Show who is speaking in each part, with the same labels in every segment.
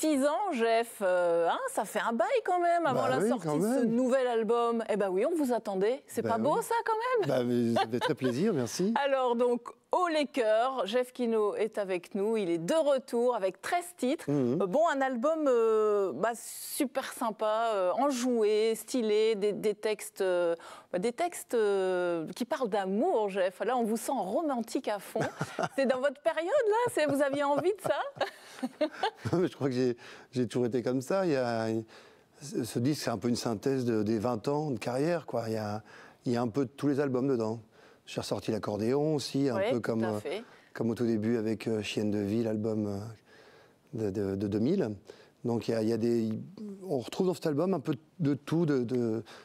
Speaker 1: 6 ans, Jeff, ça fait un bail quand même avant la sortie de ce nouvel album. Eh ben oui, on vous attendait. C'est pas beau ça quand même?
Speaker 2: Ça fait très plaisir, merci.
Speaker 1: Alors donc, haut les cœurs, Jeff Kino est avec nous. Il est de retour avec 13 titres. Bon, un album super sympa, enjoué, stylé, des textes qui parlent d'amour, Jeff. Là, on vous sent romantique à fond. C'est dans votre période, là? Vous aviez envie de ça?
Speaker 2: Je crois que j'ai toujours été comme ça. Ce disque, c'est un peu une synthèse des 20 ans de carrière, quoi. Il y a un peu de tous les albums dedans. J'ai ressorti l'accordéon aussi, un peu comme au tout début avec Chienne de Vie, l'album de 2000. Donc on retrouve dans cet album un peu de tout.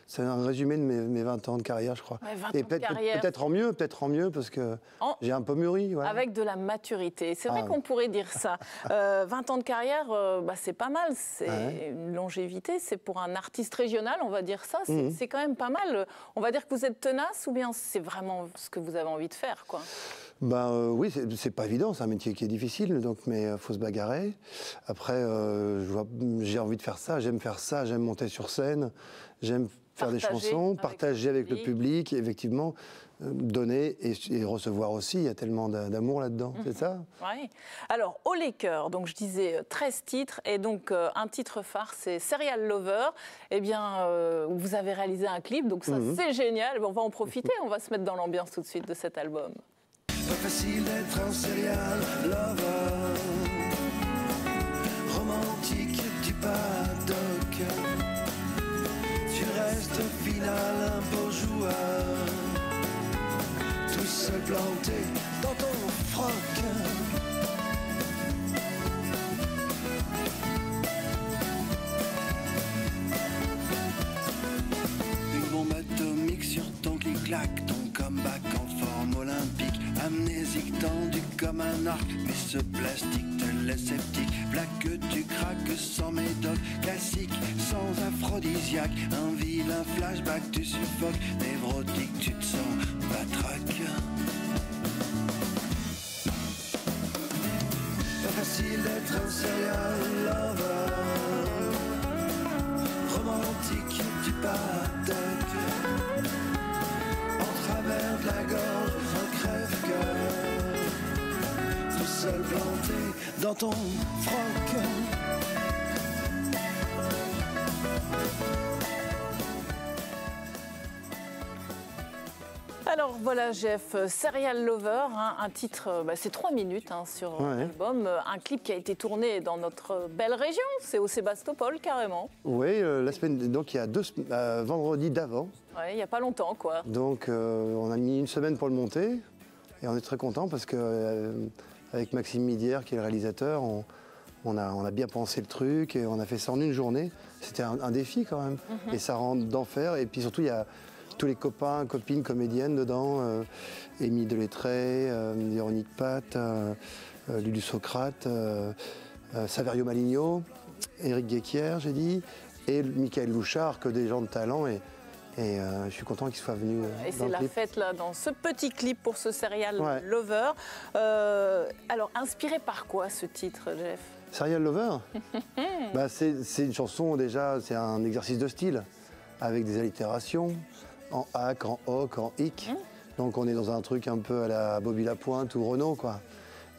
Speaker 2: C'est un résumé de mes 20 ans de carrière, je crois.
Speaker 1: Ouais, 20
Speaker 2: Et
Speaker 1: ans de carrière.
Speaker 2: peut-être en mieux, parce que j'ai un peu mûri. Voilà.
Speaker 1: Avec de la maturité. C'est vrai qu'on pourrait dire ça. 20 ans de carrière, c'est pas mal. C'est une longévité. C'est pour un artiste régional, on va dire ça. C'est quand même pas mal. On va dire que vous êtes tenace ou bien c'est vraiment ce que vous avez envie de faire, quoi?
Speaker 2: Oui, c'est pas évident, c'est un métier qui est difficile, mais il faut se bagarrer. Après, j'ai envie de faire ça, j'aime monter sur scène, j'aime faire des chansons, partager avec le public, et effectivement, donner et recevoir aussi. Il y a tellement d'amour là-dedans, c'est ça?
Speaker 1: Oui. Alors, haut les cœurs, donc je disais 13 titres, et donc un titre phare, c'est Serial Lover. Eh bien, vous avez réalisé un clip, donc ça, c'est génial. On va en profiter, on va se mettre dans l'ambiance tout de suite de cet album.
Speaker 3: Pas facile d'être un serial lover, romantique du paddock. Tu restes au final un beau joueur, tout seul planté dans ton froc. Une bombe atomique sur ton clic-clac, ton comeback en forme olympique. Amnésique tendu comme un arc, mais ce plastique te laisse sceptique. Blague que tu craques sans médoc, classique sans aphrodisiaque. Un vilain flashback, tu suffoques, névrotique, tu te sens batraque. Pas facile d'être un serial lover, romantique du paddock. En travers de la gorge, un crève-cœur, tout seul planté dans ton froc.
Speaker 1: Alors voilà, Jeff, Serial Lover, un titre, c'est 3 minutes sur l'album, un clip qui a été tourné dans notre belle région, c'est au Sébastopol carrément.
Speaker 2: Oui, la semaine, donc il y a vendredi d'avant.
Speaker 1: Oui, il n'y a pas longtemps, quoi.
Speaker 2: Donc on a mis une semaine pour le monter et on est très content parce que avec Maxime Midière qui est le réalisateur, on a bien pensé le truc et on a fait ça en une journée. C'était un défi quand même et ça rend d'enfer. Et puis surtout il y a tous les copains, copines, comédiennes dedans, Émile Delettré, Véronique Pat, Lulu Socrate, Saverio Maligno, Éric Guéquière, j'ai dit, et Michael Louchard, que des gens de talent. Et je suis content qu'ils soient venus.
Speaker 1: Et c'est la fête là, dans ce petit clip pour ce Serial Lover. Alors, inspiré par quoi ce titre, Jeff?
Speaker 2: Serial Lover c'est une chanson déjà, c'est un exercice de style, avec des allitérations, en hac, en hoc, en hic. Donc on est dans un truc un peu à la Bobby Lapointe ou Renaud, quoi.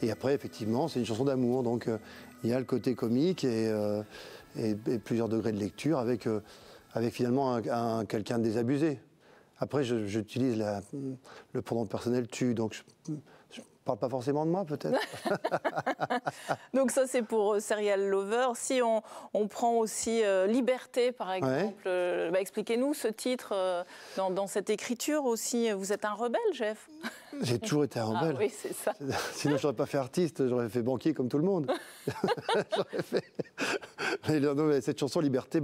Speaker 2: Et après, effectivement, c'est une chanson d'amour. Donc il y a le côté comique et plusieurs degrés de lecture avec finalement quelqu'un de désabusé. Après, j'utilise le pronom personnel tu, donc je parle pas forcément de moi, peut-être.
Speaker 1: Donc ça, c'est pour Serial Lover. Si on prend aussi Liberté, par exemple, expliquez-nous ce titre dans cette écriture aussi. Vous êtes un rebelle, Jeff?
Speaker 2: J'ai toujours été un rebelle.
Speaker 1: Ah oui, c'est ça.
Speaker 2: Sinon, je n'aurais pas fait artiste, j'aurais fait banquier comme tout le monde. Mais cette chanson Liberté,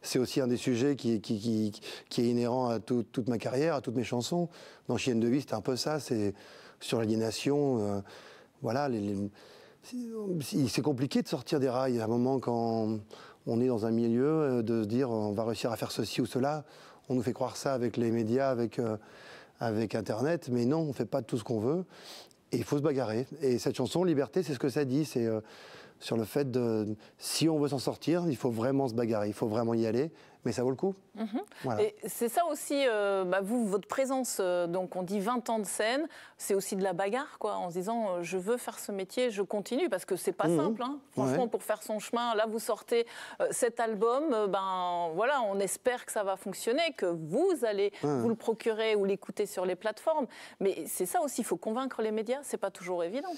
Speaker 2: c'est aussi un des sujets qui est inhérent à toute ma carrière, à toutes mes chansons. Dans Chienne de Vie, c'était un peu ça, c'est sur l'aliénation. Voilà, c'est compliqué de sortir des rails. À un moment, quand on est dans un milieu, de se dire on va réussir à faire ceci ou cela, on nous fait croire ça avec les médias, avec Internet, mais non, on ne fait pas tout ce qu'on veut. Et il faut se bagarrer. Et cette chanson, Liberté, c'est ce que ça dit. C'est sur le fait de, si on veut s'en sortir, il faut vraiment se bagarrer, il faut vraiment y aller, mais ça vaut le coup.
Speaker 1: Voilà. Et c'est ça aussi, vous, votre présence, donc on dit 20 ans de scène, c'est aussi de la bagarre, quoi, en se disant je veux faire ce métier, je continue, parce que c'est pas simple, hein. Franchement, pour faire son chemin, là vous sortez cet album, voilà, on espère que ça va fonctionner, que vous allez vous le procurer ou l'écouter sur les plateformes, mais c'est ça aussi, il faut convaincre les médias, c'est pas toujours évident.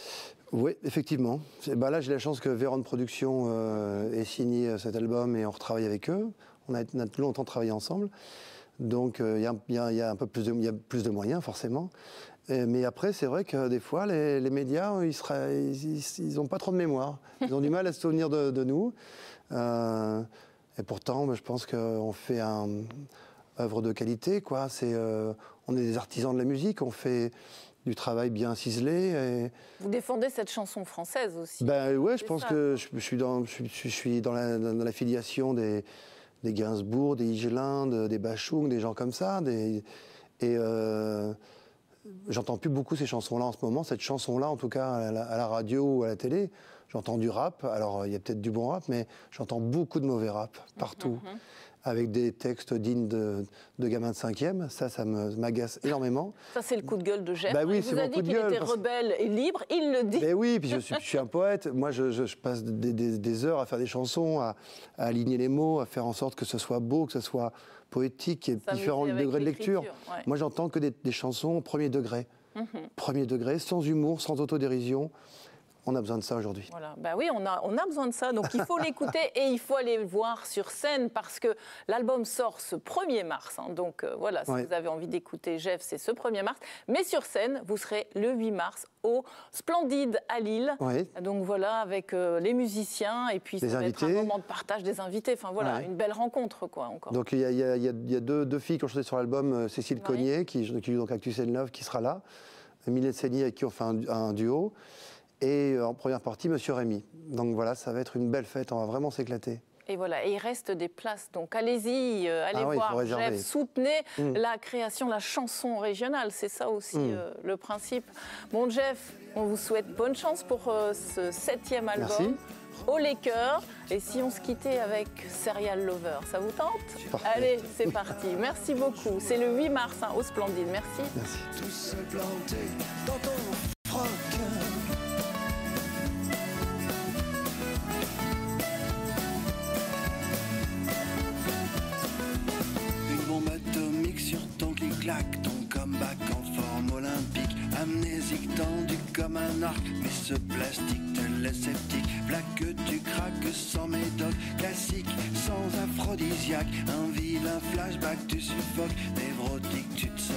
Speaker 2: Oui, effectivement. Là, j'ai la chance que Véron Productions ait signé cet album et on retravaille avec eux. On a longtemps travaillé ensemble, donc il y a un peu plus de moyens forcément. Mais après, c'est vrai que des fois, les médias, ils n'ont pas trop de mémoire. Ils ont du mal à se souvenir de nous. Et pourtant, je pense qu'on fait une œuvre de qualité, quoi. On est des artisans de la musique, on fait du travail bien ciselé. Et...
Speaker 1: Vous défendez cette chanson française aussi.
Speaker 2: Ouais, je pense que je suis dans la filiation des Gainsbourg, des Higelin, des Bachung, des gens comme ça. J'entends plus beaucoup ces chansons-là en ce moment. Cette chanson-là, en tout cas, à la radio ou à la télé, j'entends du rap. Alors, il y a peut-être du bon rap, mais j'entends beaucoup de mauvais rap partout. Avec des textes dignes de gamins de 5e. Ça m'agace énormément.
Speaker 1: Ça, c'est le coup de gueule de Jeff.
Speaker 2: Oui,
Speaker 1: il vous a dit qu'il était rebelle et libre, il le dit.
Speaker 2: Oui, puis je suis un poète. Moi, je passe des heures à faire des chansons, à aligner les mots, à faire en sorte que ce soit beau, que ce soit poétique, qu'il y ait différents degrés de lecture. Ouais. Moi, j'entends que des chansons au premier degré. Premier degré, sans humour, sans autodérision. On a besoin de ça aujourd'hui.
Speaker 1: Voilà. Oui, on a besoin de ça. Donc il faut l'écouter et il faut aller le voir sur scène parce que l'album sort ce 1er mars. Hein. Donc voilà, si vous avez envie d'écouter Jeff, c'est ce 1er mars. Mais sur scène, vous serez le 8 mars au Splendide à Lille. Donc voilà, avec les musiciens et puis ça va être un moment de partage des invités. Enfin voilà, une belle rencontre, quoi, encore.
Speaker 2: Donc il y a deux filles qui ont chanté sur l'album, Cécile Cognier, qui joue donc Actus Love, qui sera là. Mylène Sény, avec qui on fait un duo. Et en première partie, Monsieur Rémy. Donc voilà, ça va être une belle fête, on va vraiment s'éclater.
Speaker 1: Et voilà, et il reste des places, donc allez-y, allez voir Jeff, soutenez la création, la chanson régionale, c'est ça aussi le principe. Bon Jeff, on vous souhaite bonne chance pour ce 7e album.
Speaker 2: Merci.
Speaker 1: Au Laker. Et si on se quittait avec Serial Lover, ça vous tente?
Speaker 2: Parfait.
Speaker 1: Allez, c'est parti. Merci beaucoup. C'est le 8 mars au Splendide. Merci.
Speaker 2: Merci.
Speaker 3: Tous se planter dans ton froc. Sur ton clic-clac, ton comeback en forme olympique, amnésique tendu comme un arc, mais ce plastique te laisse sceptique. V'là que tu craques sans médoc, classique, sans aphrodisiaque, un vilain flashback, tu suffoques, névrotique, tu te sens